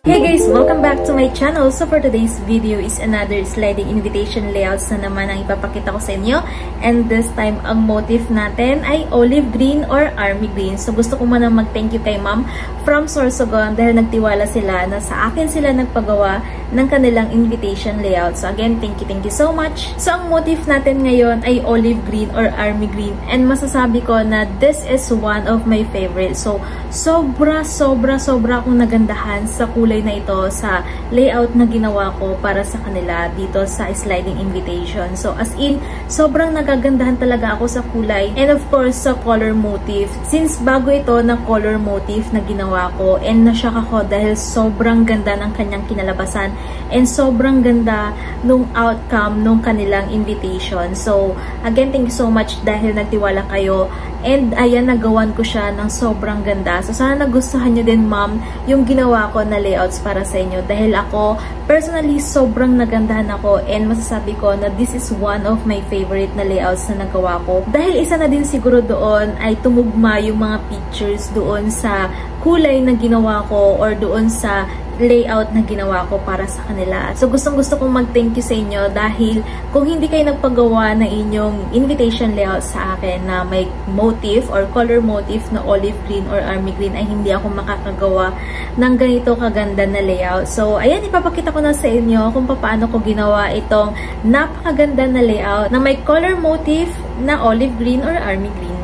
Hey guys! Welcome back to my channel. So for today's video is another sliding invitation layouts na naman ang ipapakita ko sa inyo. And this time, ang motif natin ay olive green or army green. So gusto ko muna mag-thank you kay ma'am from Sorsogon dahil nagtiwala sila na sa akin sila nagpagawa ng kanilang invitation layout. So again, thank you so much. So ang motif natin ngayon ay olive green or army green. And masasabi ko na this is one of my favorites. So sobra akong nagandahan sa kulay na ito sa layout na ginawa ko para sa kanila dito sa sliding invitation. So as in, sobrang nagagandahan talaga ako sa kulay and of course sa color motif. Since bago ito na color motif na ginawa ko and nashock ako dahil sobrang ganda ng kanyang kinalabasan and sobrang ganda nung outcome nung kanilang invitation. So again, thank you so much dahil nagtiwala kayo and ayan, nagawan ko siya ng sobrang ganda. So sana nagustuhan nyo din ma'am yung ginawa ko na layouts para sa inyo dahil ako personally sobrang nagandahan ako and masasabi ko na this is one of my favorite na layouts na nagawa ko dahil isa na din siguro doon ay tumugma yung mga pictures doon sa kulay na ginawa ko or doon sa layout na ginawa ko para sa kanila. So gustong-gusto kong mag-thank you sa inyo dahil kung hindi kayo nagpagawa na inyong invitation layout sa akin na may motif or color motif na olive green or army green ay hindi ako makakagawa ng ganito kaganda na layout. So ayan, ipapakita ko na sa inyo kung paano ko ginawa itong napakaganda na layout na may color motif na olive green or army green.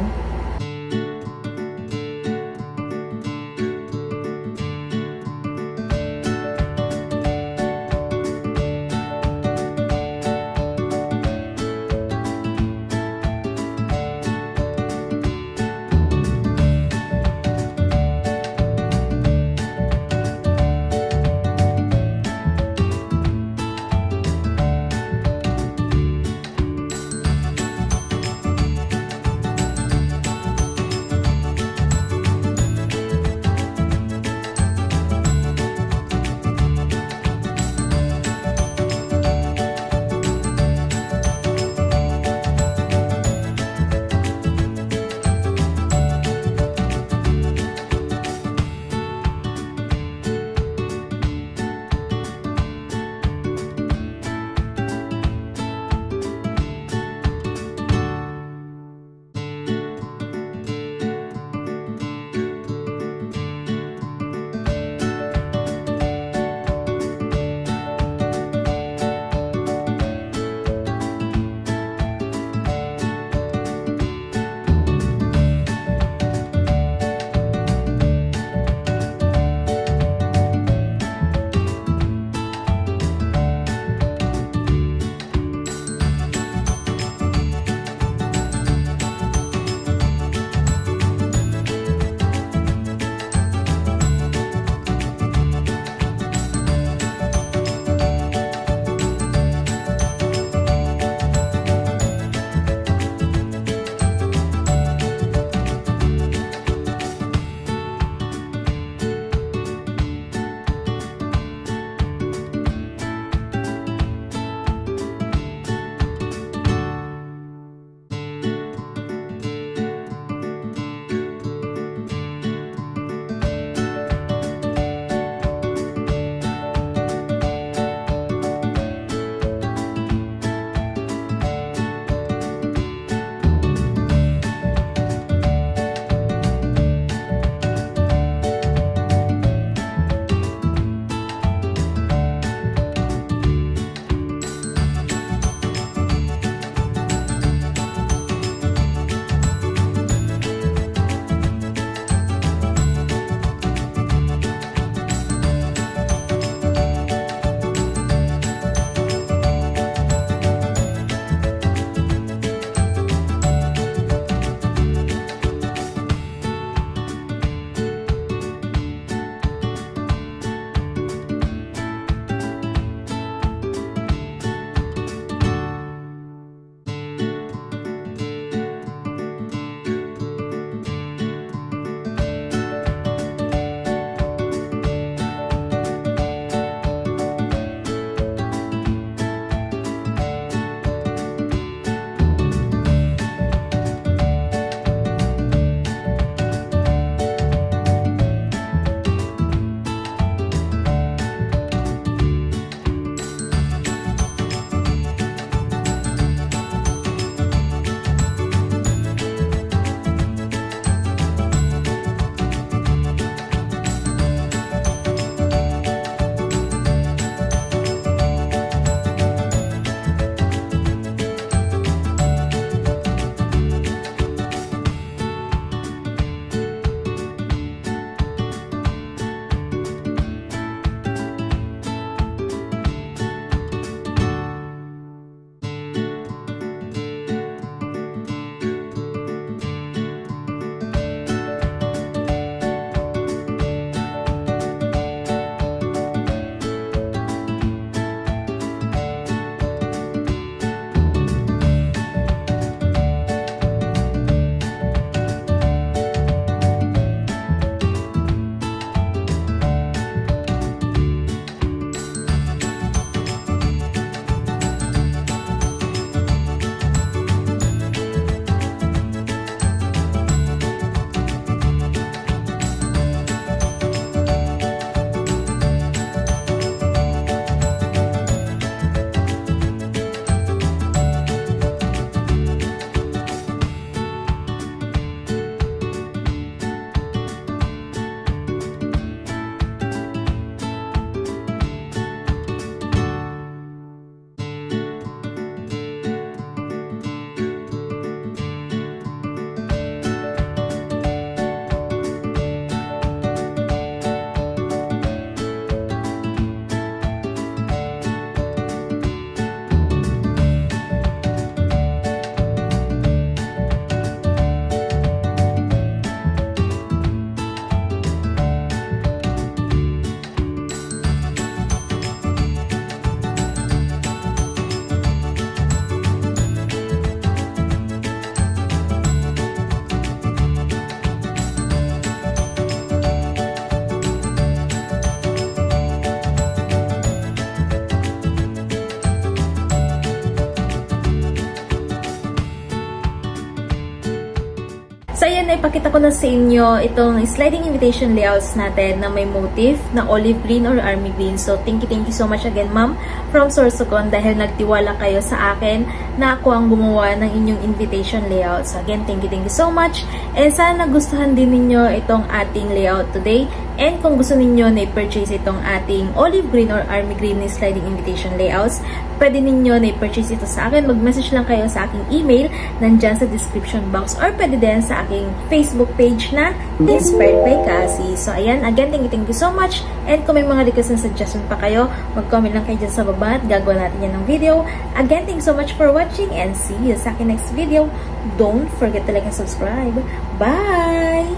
So, ayan, ipakita ko na sa inyo itong sliding invitation layouts natin na may motif na olive green or army green. So, thank you so much again, ma'am, from Sorsogon, dahil nagtiwala kayo sa akin na ako ang gumawa ng inyong invitation layouts. So, again, thank you so much. And sana nagustuhan din ninyo itong ating layout today. And kung gusto ninyo na i-purchase itong ating olive green or army green na sliding invitation layouts, pwede ninyo na i-purchase ito sa akin. Mag-message lang kayo sa aking email, nandyan sa description box, or pwede din sa aking Facebook page na Inspired by Cassie. So, ayan, again, thank you so much. And kung may mga request and suggestion pa kayo, mag-comment lang kayo dyan sa baba at gagawa natin yan ng video. Again, thank you so much for watching and see you sa aking next video. Don't forget to like and subscribe. Bye!